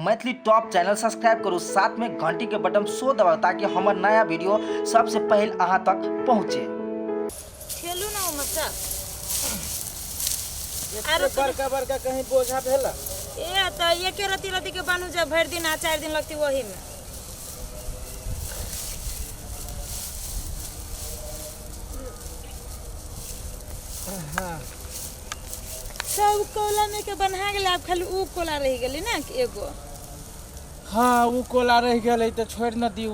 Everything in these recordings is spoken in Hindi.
मैथिली टॉप चैनल सब्सक्राइब करू, साथ में घंटी के बटन सो दबाओ ताकि हमार नया वीडियो सबसे पहले अहाँ तक पहुँचे। खेलू ना मचा आरो बड़का बड़का कहीं बोझा भेला ए त एके रति रति के बानू जब भर दिन आ 4 दिन लगती वही में हाँ सब कोला में के बना गेल, अब खाली ऊ कोला रह गेली ना एगो। हाँ वो कोला रह गए तो छोड़ न दी,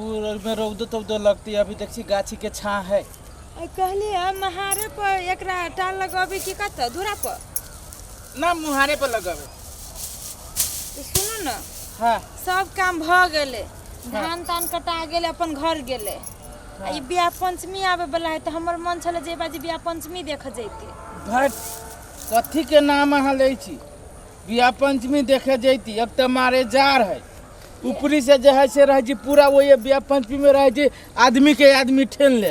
में रौद तौद लगती। अभी देखी गाछी के छाँ है। कहली महारे पर एकरा टाल लगाबे की कत दूरा पर ना मुहारे पर लगावे। तो सुनो ना, हाँ सब काम भ गेले, धान तान कटा गेले, अपन घर गेले। हाँ। ई बियाह पंचमी आवे वाला है, तो हमर मन छले जे बाजी बियाह पंचमी देख जैती। भट कथी के नाम अहाँ ले छी? बियाह पंचमी देखे जैती। अब तो मारे जार है, ऊपरी से जो है से रह जी पूरा वो ये बियाह पंचमी में रह जी आदमी के आदमी ठेन ले।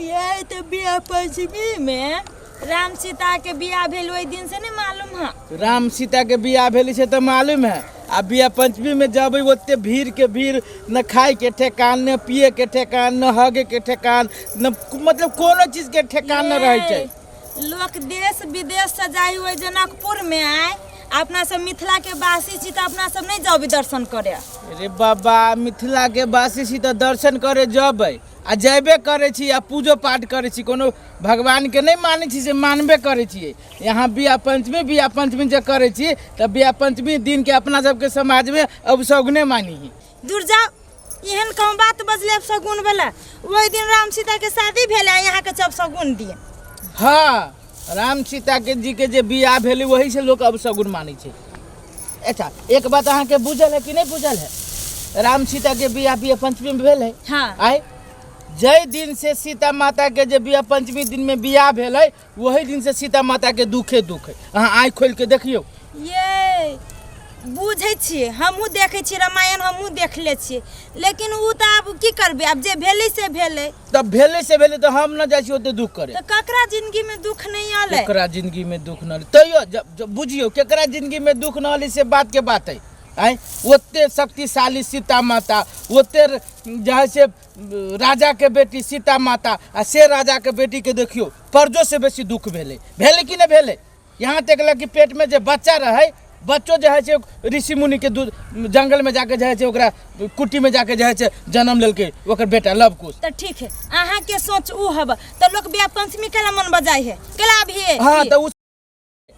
ये तो बियाह पंचमी में राम सीता के बियाह भेल ओई दिन से नहीं मालूम है? राम सीता के बियाह भेली से तो मालूम है। आ बियाह पंचमी में जब ओते भीड़ के भीड़, न खाए के ठेकान, न पिए के ठेकान, न हगे के ठेकान, न मतलब कोनो चीज के ठेकान न रहे छै। लोग देश विदेश से जाई हुए जनकपुर में आए, अपना सब मिथिला के वासी छी, तो अपना सब नहीं जाओ दर्शन करे? अरे बाबा मिथिला के वासी छी तो दर्शन करे जबै आ जेबे करे छी आ पूजो पाठ करे छी। कोनो भगवान के नहीं माने छी से मानबे करे छी। यहाँ बियाह पंचमी जे करे छी तो बियाह पंचमी दिन के अपना सबके समाज में अब सगुने मानी ही। दूर जाओ, एहन कम बात बजले सगुन वाला। वही दिन राम सीता के शादी भेले, यहाँ के सब सगुन दिए। हाँ राम सीता के जी के जे बियाह भेले वही से लोग अब सगुन मानी छे। अच्छा एक बात अहाँ के बुझल है कि नहीं बुझल है? राम सीता के बियाह पंचमी में भेल है। हाँ। आए जय दिन से सीता माता के जे बियाह पंचमी दिन में बियाह भेल है, वही दिन से सीता माता के दुखे दुख है। अहाँ आँख खोल के देखियो। ये बुझे छिए, हमहू देखे छी रामायण, हमहू देख ले छी, लेकिन उ त अब की करबे? अब जे भेले से भेले। तब भेले से भेले तो हम न जाय छी ओते दुख करे। तो ककरा जिंदगी में दुख नहीं आले? केकरा जिंदगी में दुख न तैयो जब बुझियो केकरा जिंदगी में दुख न आली से बात के बात है। आए ओते शक्तिशाली सीता माता, ओते जहाँ से राजा के बेटी सीता माता, आ से राजा के बेटी के देखियो पर्जो से बेसी दुख भेले। भेले कि नहीं भेले? यहाँ तक लग कि पेट में जो बच्चा रहे, बच्चों जो है से ऋषि मुनि के दूध जंगल में जाके जो है से ओकरा कुटी में जाके जो है से जन्म लेलके ओकर बेटा लव कुश। तो ठीक है, अहाँ के सोच उ हब तो लोग बियाह पंचमी केला मन बजाई है केला भी? हाँ तो उस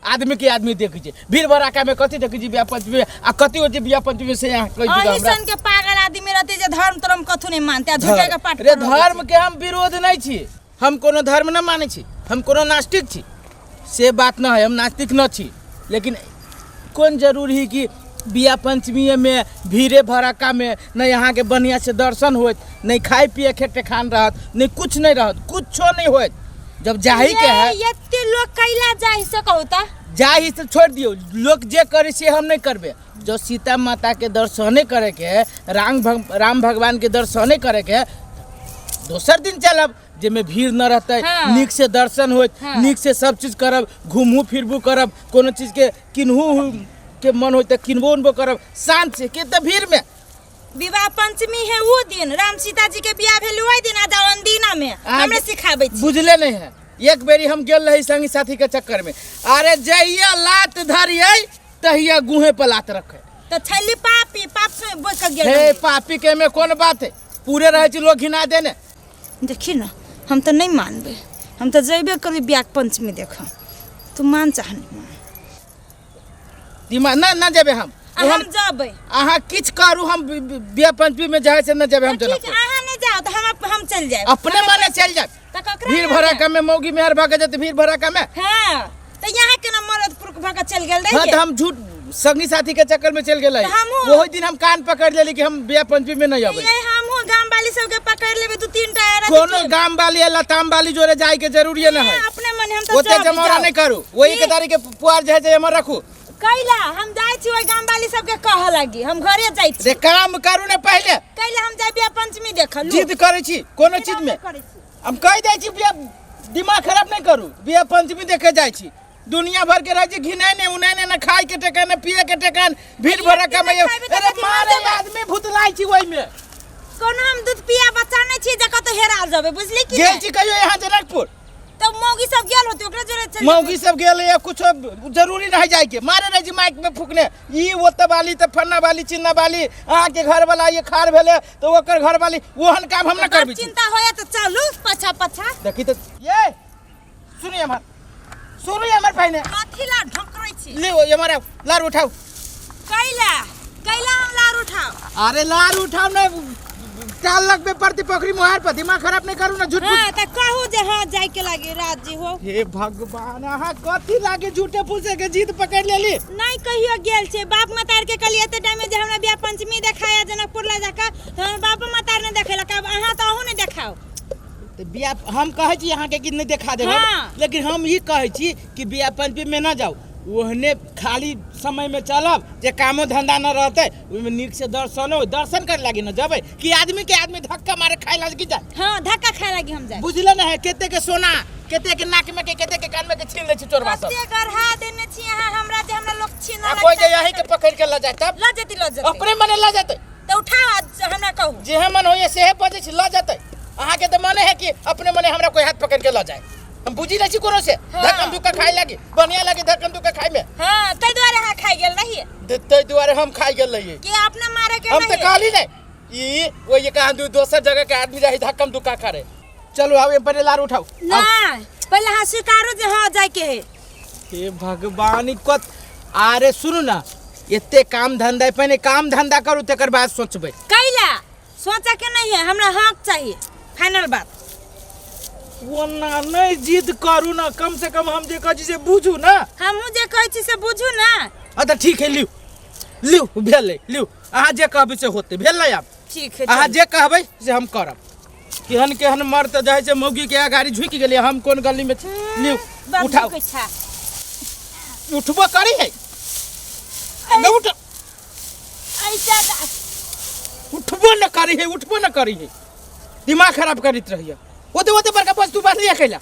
आदमी के आदमी देखै छै। भीड़ भड़ाका में कथी देखै छी बियाह पंचमी आ कथी हो छै बियाह पंचमी से यहाँ कह दियो हमरा। ऐसन के पागल आदमी रहते जे धर्म तरम कथु नहीं मानते, आ झूठे के पाठ। रे धर्म के हम विरोध नहीं छी, हम कोनो धर्म न माने छी, हम कोनो नास्तिक छी, से बात न है। हम नास्तिक न छी, लेकिन कौन जरूरी है कि बियाह पंचमी में भीड़े भड़ाका में न यहाँ के बढ़िया से दर्शन होत, नहीं खाए पिए के ठेकान रहत, नहीं कुछ नहीं रहत, कुछो नहीं होत। जब जाही के है ये लोग कैला जाही से कहता जाही से छोड़ दियो। लोग जे करे से हम नहीं करबे। जो सीता माता के दर्शने करे के है, राम भगवान के दर्शने करे के है, दोसर दिन चलब जेमे भीड़ न रहते। हाँ। नीक से दर्शन हो। हाँ। नीक से सब चीज करब, घूमू फिरबू करब, कोनो चीज के किनहू के मन हो तो किनबो उनबो करब शांत से। के तो भीड़ में विवाह पंचमी है वो दिन, राम सीता जी के बियाह भेल ओई दिन आ जावन दीना में हमरे सिखाबै छी। बुझले नहीं है? एक बेरी हम गेल रही संगी साथी के चक्कर में, अरे जहिया लात धरिए तहिया गुहे पर लात रखे। तो छैली पापी पाप से बोल के गेल। हे पापी के में कौन बात है? पूरे रहे छी लोग घिना देने। देखी ना, हम तो नहीं मानबे, हम तो जेबे करबे बियाह पंचमी देख। तू मान चाह नहीं मान? दिमाग ना जेबे हम जाबे। अहाँ किछ करू, हम बियाह पंचमी में जाए से न जेबे हम। ठीक है, अहाँ नहीं जाओ तो हम चल जाए अपने माने चल जाए। भीड़ भड़ाका में मौगी मेहर भागे जाते भीड़ भड़ाका में। हां तो यहाँ के ना मरद पुरख भागा चल गेल रही। हां तो हम झूठ संगी साथी के चक्कर में चल गेल। वही दिन हम कान पकड़ लेली कि हम बियाह पंचमी में नहीं आबे। ये हमहु गांव वाली सब के पकड़ लेबे, 2-3 टायर। कोनो गांव वाली या लताम वाली जोरे जाए के जरूरी है ना है। अपने मन हम तो ओते जमाना नहीं करू, वही के तारीख के पुआर जे है हमर रखू। कैला हम जाय छी ओई गांव वाली सब के कह लागी, हम घरे जाय छी। रे काम करू ने पहले। कैला हम जाय बियाह पंचमी देखल जिद करे छी कोनो चीज में। हम कह दे छी बियाह दिमाग खराब नहीं करू, बियाह पंचमी देखे जाय छी। दुनिया भर के राज्य घिनाने उन्हें न खाए के ठेकान, पिए के ठेकान, भीड़ भड़का में। अरे अरे आदमी भूतलाई छी ओइ में कोनो हम दूध पिया बच्चा नहीं छी जका तो हेरा जाबे बुझली कि गेल छी कहियो यहाँ जनकपुर तो मौगी सब गेल होती ओकरा जोरे चल मौगी सब गेल या कुछ जरूरी नहीं जाए के मारे रही माइक में फूकने ई ओते वाली त फन्ना वाली चिन्ना वाली आ के घर वाला ये खार भेले तो ओकर घर वाली ओहन काम हम न करबी चिंता होया तो चलू पछा पछा देखी तो ये सुनिए हमर पहले कथिला ढकरै छी ले ये मारे लार उठाओ कैला हम लार उठाओ अरे लार उठाओ ना चाल लग पे पड़ती पोखरी मुहार पर दिमाग खराब नहीं करू ना झूठ हां त कहू जे हां जाय के लागे राजी हो हे भगवान हां कथी लागे झूठे फूसे के जीत पकड़ लेली नहीं कहियो गेल छे बाप मतार के कलिए ते टाइम में जे हमरा बियाह पंचमी देखाया जनकपुर ला जाका तो बाप मतार ने देखेला का अहां त अहू ने देखाओ तो बियाह हम कहे छी यहाँ के कि नहीं देखा देबो लेकिन हम ई कहे छी कि बियाह पंचमी में ना जाओ ओहने खाली समय में चलब जे कामो धंधा न रहते ओमे नीक से दर्शन कर लागी न जबे कि आदमी के आदमी धक्का मारे खाए लागी जाए हां धक्का खाए लागी हम जाए बुझले न है केते के सोना केते के नाक में के केते के कान में के छीन ले छी चोरबा सब कते गरहा देने छी यहां हमरा जे हमरा लोग छीन आ कोई जे यही के पकड़ के ल जाए तब ल जती अपने मने ल जाते तो उठाओ हमरा कहू जे मन होए से बजे छी ल जाते अहाँ के तो मने है कि अपने मने हमरा कोई हाथ पकड़ के ल जाए हम बुझी नहीं छी कोनो से धक्कम दुक्का खाए लागी बढ़िया लागी धक्कम दुक्का खाए में हां तै द्वारे हां खाई गेल रहिए तै द्वारे हम खाई गेल रहिए कि अपने मारे के हम तो कहली नहीं ई वो ये कहां दोसर जगह के आदमी रही धक्कम दुक्का करे चलो आओ पहले लार उठाओ ना पहले हां स्वीकारो जे हां जाय के है हे भगवान को अरे सुनु ना एते काम धंधा पहले काम धंधा करू तकर बाद सोचबे कैला सोचा के नहीं है हमरा हक चाहिए फाइनल बात वो ना नहीं जिद करू ना कम से कम हम जे कह से बुझू ना हमहू जे कहै छी से बुझू ना अच्छा ठीक है लियो भेले लियो अहाँ जे कहबे से होते भेलै आप ठीक है अहाँ जे कहबे से हम करब केहन मर त जाय छै मौगी के गाड़ी झुक गेलै हम कोन गली में लियो उठाओ उठबो करी है न उठ ऐसा उठबो न करी है दिमाग खराब करित रहिए ओते बड़का पोस्ट तू बात लिया कैला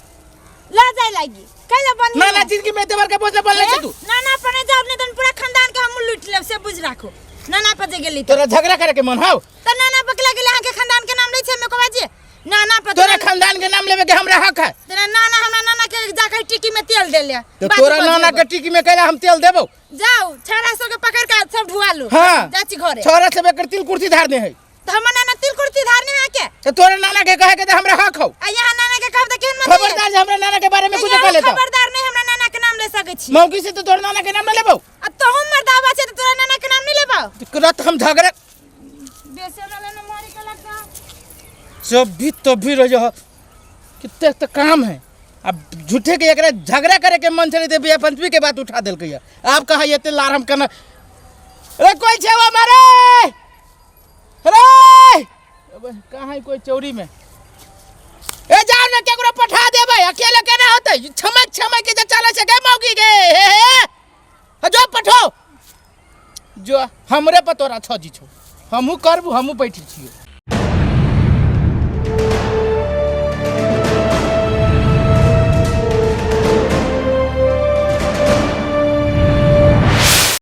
ला जाय लागी कैला बन ना जिंदगी में एते बड़का पोस्ट बन ले तू ना पने जाब ने तन पूरा खानदान के हम लूट लेब से बुझ राखो नाना पर जे गेली तोरा झगड़ा करे के मन हाउ त नाना पकला गेले हां के खानदान के नाम लै छै में को बाजी नाना पर तोरा खानदान के नाम लेवे के हमरा हक है तेरा नाना हमरा नाना के जाकर टिकी में तेल दे ले तो तोरा नाना के टिकी में कैला हम तेल देबो जाओ छाड़ा सब के पकड़ के सब ढुआ लो हां जाची घरे छोरा सब एकर तिल कुर्सी धारने है तो हम नाना तिल कुर्सी धारने है के तो तोरा नाना के कहे के हमरा हक हो आ यहां नाना के कहब त केन मत खबरदार जे हमरा नाना के बारे में कुछ कह लेता खबरदार नहीं हमरा नाना के नाम ले सकै छी मौगी से तो तोरा नाना के नाम न लेबो अब तो हम मर्दावा से तो तोरा नाना के नाम नहीं लेबो तुरंत हम झगड़ा बेसरा लेना मारी के लगता सब भी तो भी रह जा कितने तो काम है अब झूठे के एकरा झगड़ा करे के मन चले बिया पंचमी के बात उठा देल के आप कहा ये लार हम करना रे कोई छेवा मारे रे कहाँ कोई चौरी में ए जाओ ना केकरो पठा देबे अकेले केना होतै छमक के जे चले से गे मौगी गे जो पठो जो हमरे पर तोरा छ जी छो हमहू करबू हमहू बैठी छियो